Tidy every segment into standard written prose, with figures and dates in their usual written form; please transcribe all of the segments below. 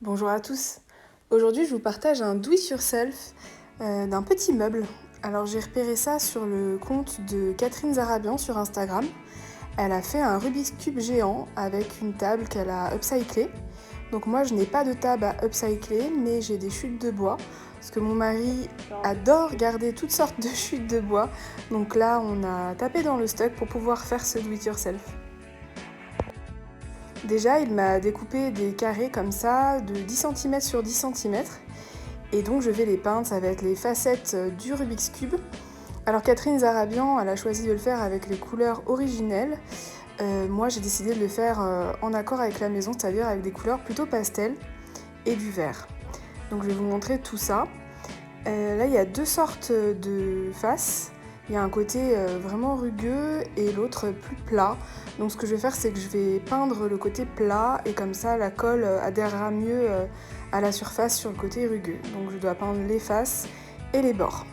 Bonjour à tous. Aujourd'hui, je vous partage un do-it-yourself d'un petit meuble. Alors, j'ai repéré ça sur le compte de Catherine Zarabian sur Instagram. Elle a fait un Rubik's Cube géant avec une table qu'elle a upcyclée. Donc moi, je n'ai pas de table à upcycler, mais j'ai des chutes de bois. Parce que mon mari adore garder toutes sortes de chutes de bois. Donc là, on a tapé dans le stock pour pouvoir faire ce do-it-yourself. Déjà, il m'a découpé des carrés comme ça, de 10 cm sur 10 cm. Et donc, je vais les peindre, ça va être les facettes du Rubik's Cube. Alors, Catherine Zarabian, elle a choisi de le faire avec les couleurs originelles. Moi, j'ai décidé de le faire en accord avec la maison, c'est-à-dire avec des couleurs plutôt pastel et du vert. Donc, je vais vous montrer tout ça. Là, il y a deux sortes de faces. Il y a un côté vraiment rugueux et l'autre plus plat. Donc ce que je vais faire, c'est que je vais peindre le côté plat et comme ça la colle adhérera mieux à la surface sur le côté rugueux. Donc je dois peindre les faces et les bords.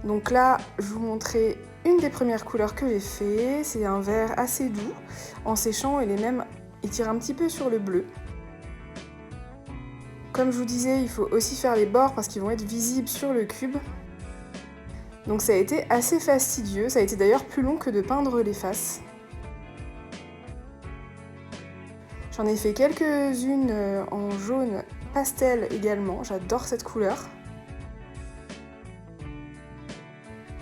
Donc là, je vous montrer une des premières couleurs que j'ai fait. C'est un vert assez doux. En séchant, il tire un petit peu sur le bleu. Comme je vous disais, il faut aussi faire les bords parce qu'ils vont être visibles sur le cube. Donc ça a été assez fastidieux, ça a été d'ailleurs plus long que de peindre les faces. J'en ai fait quelques-unes en jaune pastel également, j'adore cette couleur.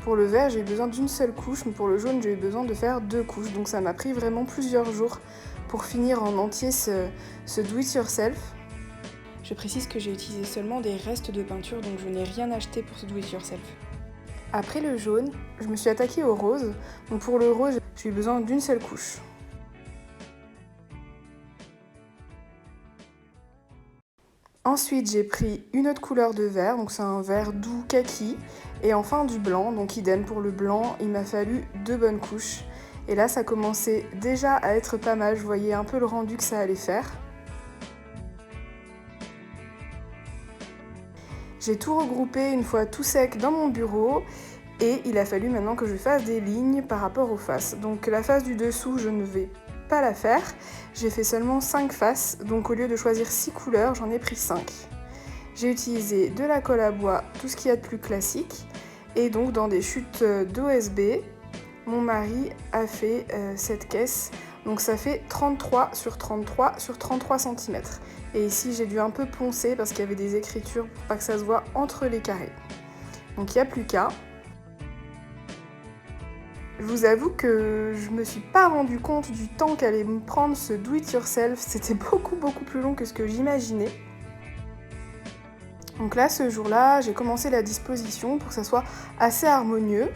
Pour le vert, j'ai eu besoin d'une seule couche, mais pour le jaune, j'ai eu besoin de faire 2 couches. Donc ça m'a pris vraiment plusieurs jours pour finir en entier ce do-it-yourself. Je précise que j'ai utilisé seulement des restes de peinture, donc je n'ai rien acheté pour ce do-it-yourself. Après le jaune, je me suis attaquée au rose. Donc pour le rose, j'ai eu besoin d'une seule couche. Ensuite, j'ai pris une autre couleur de vert, donc c'est un vert doux kaki. Et enfin du blanc, donc idem pour le blanc, il m'a fallu 2 bonnes couches. Et là, ça commençait déjà à être pas mal, je voyais un peu le rendu que ça allait faire. J'ai tout regroupé une fois tout sec dans mon bureau. Et il a fallu maintenant que je fasse des lignes par rapport aux faces. Donc la face du dessous, je ne vais pas la faire. J'ai fait seulement 5 faces, donc au lieu de choisir 6 couleurs, j'en ai pris 5. J'ai utilisé de la colle à bois, tout ce qu'il y a de plus classique. Et donc dans des chutes d'OSB, mon mari a fait cette caisse. Donc ça fait 33 sur 33 sur 33 cm. Et ici j'ai dû un peu poncer parce qu'il y avait des écritures pour pas que ça se voit entre les carrés. Donc il n'y a plus qu'à. Je vous avoue que je me suis pas rendu compte du temps qu'allait me prendre ce do-it-yourself. C'était beaucoup plus long que ce que j'imaginais. Donc là, ce jour-là, j'ai commencé la disposition pour que ça soit assez harmonieux.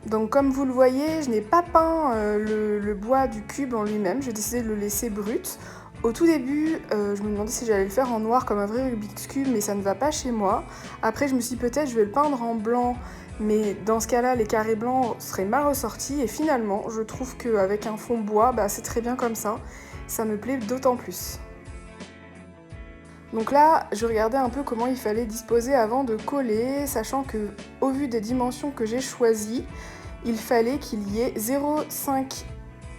Donc comme vous le voyez, je n'ai pas peint le bois du cube en lui-même, j'ai décidé de le laisser brut. Au tout début, je me demandais si j'allais le faire en noir comme un vrai Rubik's Cube, mais ça ne va pas chez moi. Après, je me suis dit peut-être je vais le peindre en blanc, mais dans ce cas-là, les carrés blancs seraient mal ressortis. Et finalement, je trouve qu'avec un fond bois, c'est très bien comme ça. Ça me plaît d'autant plus. Donc là, je regardais un peu comment il fallait disposer avant de coller, sachant que, au vu des dimensions que j'ai choisies, il fallait qu'il y ait 0,5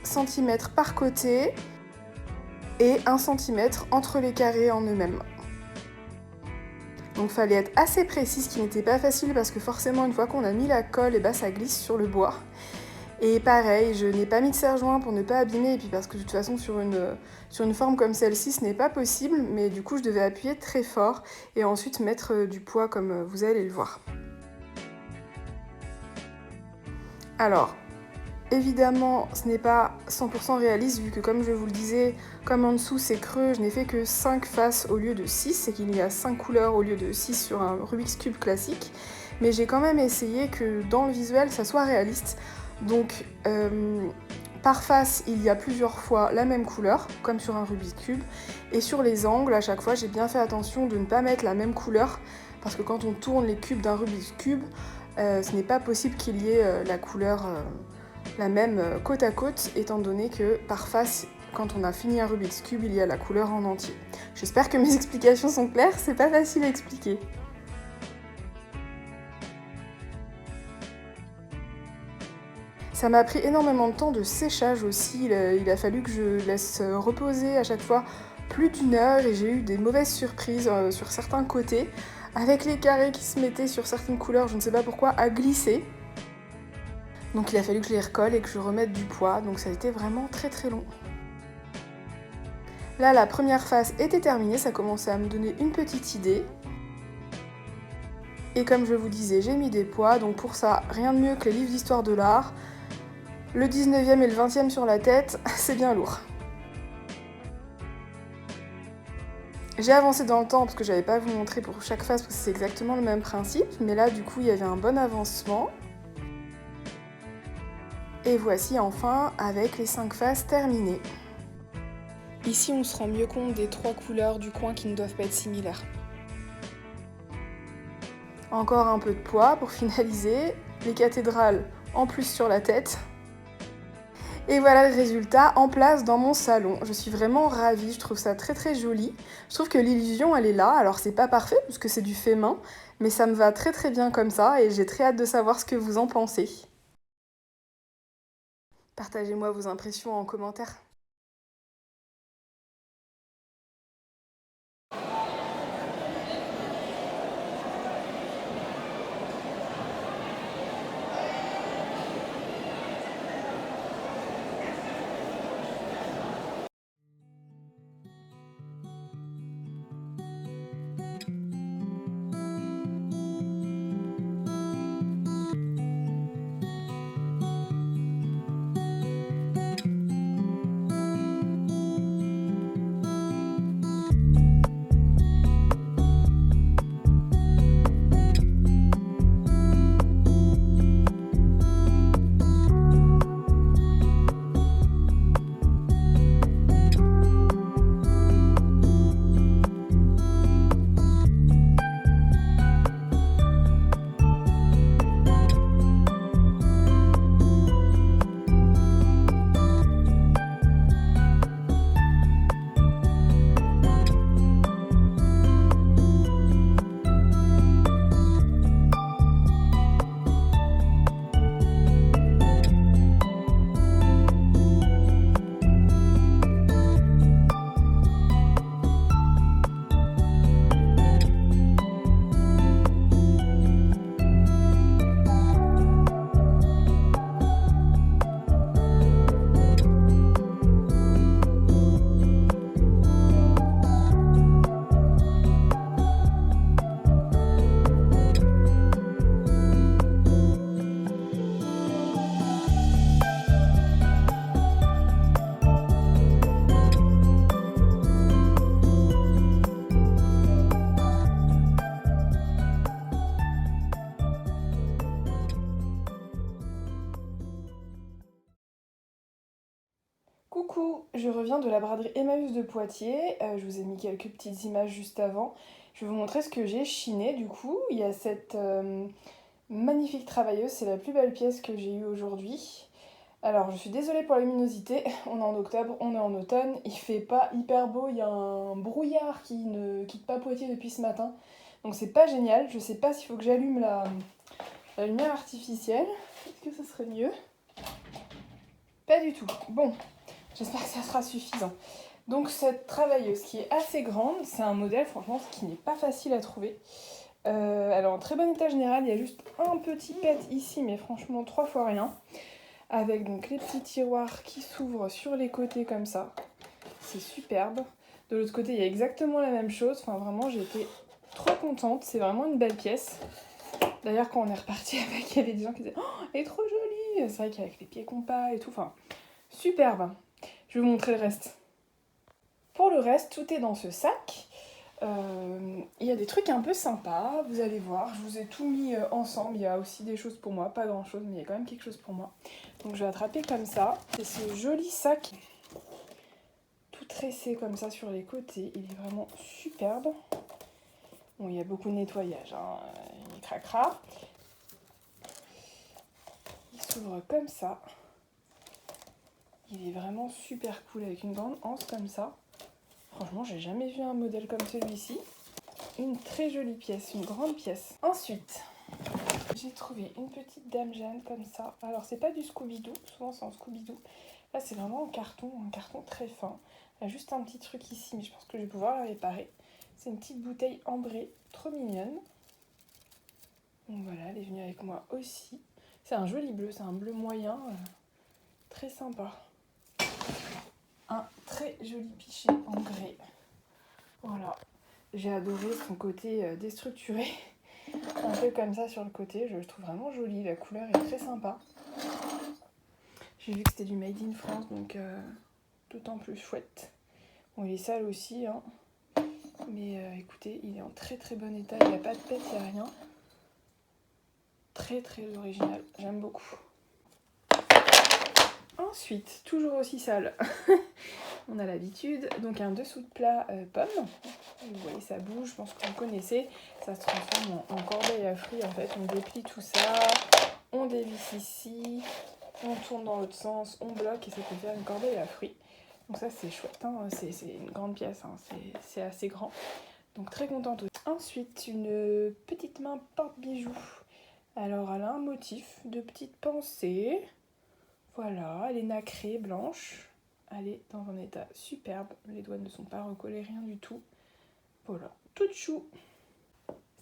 cm par côté et 1 cm entre les carrés en eux-mêmes. Donc il fallait être assez précis, ce qui n'était pas facile parce que forcément une fois qu'on a mis la colle, ça glisse sur le bois. Et pareil, je n'ai pas mis de serre-joint pour ne pas abîmer, et puis parce que de toute façon sur une forme comme celle-ci ce n'est pas possible, mais du coup je devais appuyer très fort et ensuite mettre du poids comme vous allez le voir. Alors, évidemment ce n'est pas 100% réaliste vu que comme je vous le disais, comme en dessous c'est creux, je n'ai fait que 5 faces au lieu de 6, c'est qu'il y a 5 couleurs au lieu de 6 sur un Rubik's Cube classique, mais j'ai quand même essayé que dans le visuel ça soit réaliste. Donc par face, il y a plusieurs fois la même couleur, comme sur un Rubik's Cube. Et sur les angles, à chaque fois, j'ai bien fait attention de ne pas mettre la même couleur, parce que quand on tourne les cubes d'un Rubik's Cube, ce n'est pas possible qu'il y ait la couleur la même côte à côte, étant donné que par face, quand on a fini un Rubik's Cube, il y a la couleur en entier. J'espère que mes explications sont claires, c'est pas facile à expliquer. Ça m'a pris énormément de temps de séchage aussi, il a fallu que je laisse reposer à chaque fois plus d'1 heure et j'ai eu des mauvaises surprises sur certains côtés, avec les carrés qui se mettaient sur certaines couleurs, je ne sais pas pourquoi, à glisser. Donc il a fallu que je les recolle et que je remette du poids, donc ça a été vraiment très très long. Là, la première face était terminée, ça commençait à me donner une petite idée. Et comme je vous disais, j'ai mis des poids, donc pour ça, rien de mieux que les livres d'histoire de l'art. Le 19e et le 20e sur la tête, c'est bien lourd. J'ai avancé dans le temps parce que j'avais pas à vous montrer pour chaque face parce que c'est exactement le même principe, mais là du coup il y avait un bon avancement. Et voici enfin avec les 5 faces terminées. Ici on se rend mieux compte des 3 couleurs du coin qui ne doivent pas être similaires. Encore un peu de poids pour finaliser, les cathédrales en plus sur la tête. Et voilà le résultat en place dans mon salon. Je suis vraiment ravie, je trouve ça très très joli. Je trouve que l'illusion elle est là, alors c'est pas parfait puisque c'est du fait main, mais ça me va très très bien comme ça et j'ai très hâte de savoir ce que vous en pensez. Partagez-moi vos impressions en commentaire. Coucou, je reviens de la braderie Emmaüs de Poitiers, je vous ai mis quelques petites images juste avant. Je vais vous montrer ce que j'ai chiné du coup. Il y a cette magnifique travailleuse, c'est la plus belle pièce que j'ai eue aujourd'hui. Alors je suis désolée pour la luminosité, on est en octobre, on est en automne, il fait pas hyper beau, il y a un brouillard qui ne quitte pas Poitiers depuis ce matin. Donc c'est pas génial, je sais pas s'il faut que j'allume la lumière artificielle, est-ce que ça serait mieux? Pas du tout, bon. J'espère que ça sera suffisant. Donc cette travailleuse qui est assez grande, c'est un modèle franchement qui n'est pas facile à trouver. Elle est en très bon état général, il y a juste un petit pet ici, mais franchement 3 fois rien. Avec donc les petits tiroirs qui s'ouvrent sur les côtés comme ça. C'est superbe. De l'autre côté, il y a exactement la même chose. Enfin vraiment, j'étais trop contente. C'est vraiment une belle pièce. D'ailleurs, quand on est reparti avec, il y avait des gens qui disaient « Oh, elle est trop jolie !» C'est vrai qu'avec les pieds compas et tout, enfin, superbe. Je vais vous montrer le reste. Pour le reste, tout est dans ce sac. Il y a des trucs un peu sympas, vous allez voir. Je vous ai tout mis ensemble. Il y a aussi des choses pour moi, pas grand chose, mais il y a quand même quelque chose pour moi. Donc je vais attraper comme ça. C'est ce joli sac tout tressé comme ça sur les côtés. Il est vraiment superbe. Bon, il y a beaucoup de nettoyage, hein. Il craquera. Il s'ouvre comme ça. Il est vraiment super cool avec une grande anse comme ça. Franchement, j'ai jamais vu un modèle comme celui-ci. Une très jolie pièce, une grande pièce. Ensuite, j'ai trouvé une petite Dame Jeanne comme ça. Alors, c'est pas du Scooby-Doo, souvent c'est en Scooby-Doo. Là, c'est vraiment un carton très fin. Il y a juste un petit truc ici, mais je pense que je vais pouvoir la réparer. C'est une petite bouteille ambrée, trop mignonne. Donc voilà, elle est venue avec moi aussi. C'est un joli bleu, c'est un bleu moyen, très sympa. Un très joli pichet en grès. Voilà, j'ai adoré son côté déstructuré. Un peu comme ça sur le côté, je le trouve vraiment joli, la couleur est très sympa. J'ai vu que c'était du Made in France, donc d'autant plus chouette. Bon, il est sale aussi, hein. Mais écoutez, il est en très très bon état, il n'y a pas de pète, il n'y a rien. Très très original, j'aime beaucoup. Ensuite, toujours aussi sale, on a l'habitude, donc un dessous de plat pomme. Vous voyez, ça bouge, je pense que vous connaissez. Ça se transforme en corbeille à fruits, en fait. On déplie tout ça, on dévisse ici, on tourne dans l'autre sens, on bloque et ça peut faire une corbeille à fruits. Donc ça, c'est chouette, hein. C'est une grande pièce, hein. C'est assez grand. Donc très contente aussi. Ensuite, une petite main porte-bijoux. Alors, elle a un motif de petites pensées. Voilà, elle est nacrée, blanche. Elle est dans un état superbe. Les doigts ne sont pas recollés, rien du tout. Voilà, toute chou.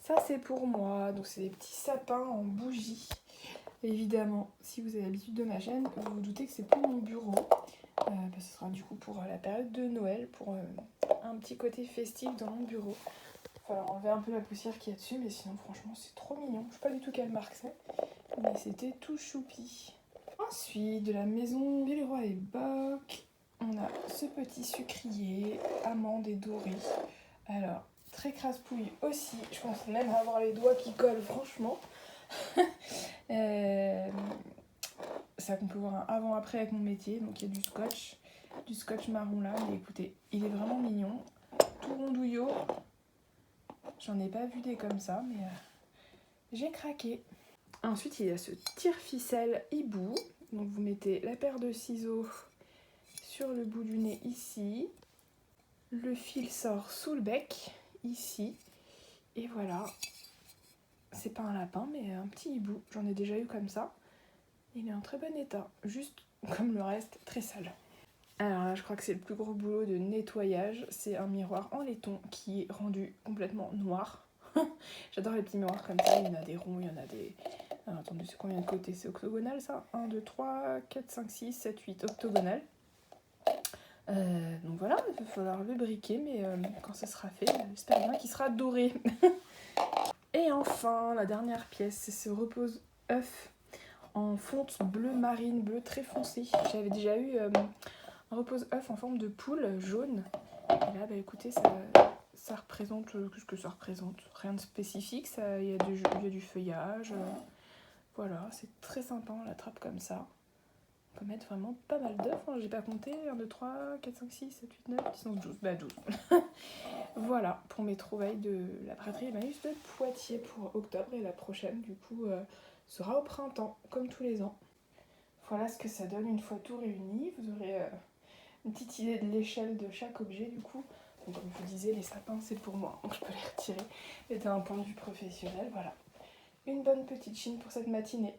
Ça, c'est pour moi. Donc, c'est des petits sapins en bougie. Évidemment, si vous avez l'habitude de ma chaîne, vous vous doutez que c'est pour mon bureau. Ce sera du coup pour la période de Noël, pour un petit côté festif dans mon bureau. Il va falloir enlever un peu la poussière qu'il y a dessus, mais sinon, franchement, c'est trop mignon. Je sais pas du tout quelle marque c'est, mais c'était tout choupi. Ensuite, de la maison Villeroy et Boc, on a ce petit sucrier, amande et doré. Alors, très crasse-pouille aussi. Je pense même avoir les doigts qui collent, franchement. Ça qu'on peut voir un avant-après avec mon métier. Donc, il y a du scotch marron là. Mais écoutez, il est vraiment mignon. Tout rondouillot. J'en ai pas vu des comme ça, mais j'ai craqué. Ensuite, il y a ce tire-ficelle hibou. Donc, vous mettez la paire de ciseaux sur le bout du nez ici. Le fil sort sous le bec, ici. Et voilà. C'est pas un lapin, mais un petit hibou. J'en ai déjà eu comme ça. Il est en très bon état. Juste comme le reste, très sale. Alors là, je crois que c'est le plus gros boulot de nettoyage. C'est un miroir en laiton qui est rendu complètement noir. J'adore les petits miroirs comme ça. Il y en a des ronds, il y en a des... Alors attendez, c'est combien de côtés? C'est octogonal ça? 1, 2, 3, 4, 5, 6, 7, 8. Octogonal. Donc voilà, il va falloir le briquer, mais quand ça sera fait, j'espère bien qu'il sera doré. Et enfin, la dernière pièce, c'est ce repose-œuf en fonte bleu marine, bleu très foncé. J'avais déjà eu un repose-œuf en forme de poule jaune. Et là, bah écoutez, ça représente ce que ça représente. Rien de spécifique, il y a du feuillage. Voilà, c'est très sympa, on l'attrape comme ça. On peut mettre vraiment pas mal d'œufs, hein. J'ai pas compté, 1, 2, 3, 4, 5, 6, 7, 8, 9, 10, 11, 12, bah 12. Voilà, pour mes trouvailles de la braderie Emmaüs de Poitiers pour octobre, et la prochaine du coup sera au printemps, comme tous les ans. Voilà ce que ça donne une fois tout réuni. Vous aurez une petite idée de l'échelle de chaque objet du coup. Donc, comme je vous disais, les sapins c'est pour moi, donc je peux les retirer. Et d'un point de vue professionnel, voilà. Une bonne petite chine pour cette matinée.